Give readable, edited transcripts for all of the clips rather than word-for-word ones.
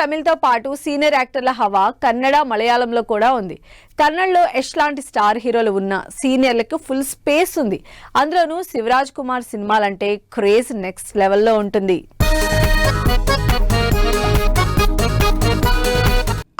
తమిళ్తో పాటు సీనియర్ యాక్టర్ల హవా కన్నడ, మలయాళంలో కూడా ఉంది. కన్నడలో యష్ లాంటి స్టార్ హీరోలు ఉన్న సీనియర్లకు ఫుల్ స్పేస్ ఉంది. అందులోనూ శివరాజ్ కుమార్ సినిమాలంటే క్రేజ్ నెక్స్ట్ లెవెల్లో ఉంటుంది.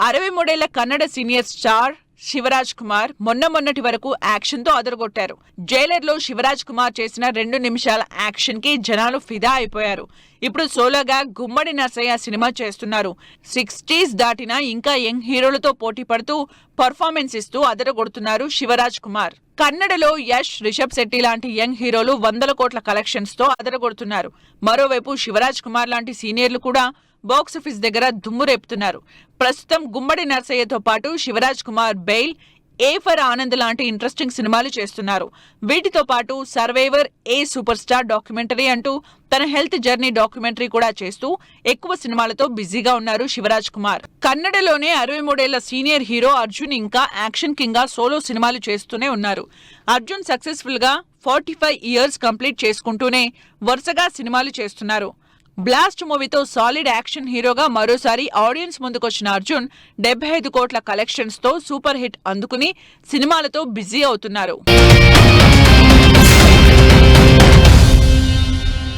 63 ఏళ్ల కన్నడ సీనియర్ స్టార్ శివరాజ్ కుమార్ మొన్నటి వరకు యాక్షన్ తో అదరగొట్టారు. జైలర్ లో శివరాజ్ కుమార్ చేసిన 2 నిమిషాల యాక్షన్ కి జనాలు ఫిదా అయిపోయారు. ఇప్పుడు సోలోగా గుమ్మడి నరసయ్య సినిమా చేస్తున్నారు. 60s దాటినా ఇంకా యంగ్ హీరోలతో పోటీ పడుతూ పర్ఫార్మెన్స్ ఇస్తూ అదరగొడుతున్నారు శివరాజ్ కుమార్. కన్నడలో యష్, రిషబ్ శెట్టి లాంటి యంగ్ హీరోలు 100 కోట్ల కలెక్షన్స్ తో అదరగొడుతున్నారు. మరోవైపు శివరాజ్ కుమార్ లాంటి సీనియర్లు కూడా బాక్సాఫీస్ దగ్గర దుమ్ము రేపుతున్నారు. ప్రస్తుతం గుమ్మడి నరసయ్యతో పాటు Shivaraj Kumar bail, a for Anand లాంటి ఇంట్రెస్టింగ్ సినిమాలు చేస్తున్నారు. వీటితో పాటు survivor, a super star documentary అంటూ తన హెల్త్ జర్నీ డాక్యుమెంటరీ కూడా చేస్తూ ఎక్కువ సినిమాలతో బిజీగా ఉన్నారు శివరాజ్ కుమార్. కన్నడలోనే 63 ఏళ్ల సీనియర్ హీరో అర్జున్ ఇంకా యాక్షన్ కింగ్ గా సోలో సినిమాలు చేస్తూనే ఉన్నారు. అర్జున్ సక్సెస్ఫుల్ గా 45 ఇయర్స్ కంప్లీట్ చేసుకుంటూనే వరుసగా సినిమాలు చేస్తున్నారు. బ్లాస్ట్ మూవీతో సాలిడ్ యాక్షన్ హీరోగా మరోసారి ఆడియన్స్ ముందుకొచ్చిన అర్జున్ 75 కోట్ల కలెక్షన్స్ తో సూపర్ హిట్ అందుకుని సినిమాలతో బిజీ అవుతున్నారు.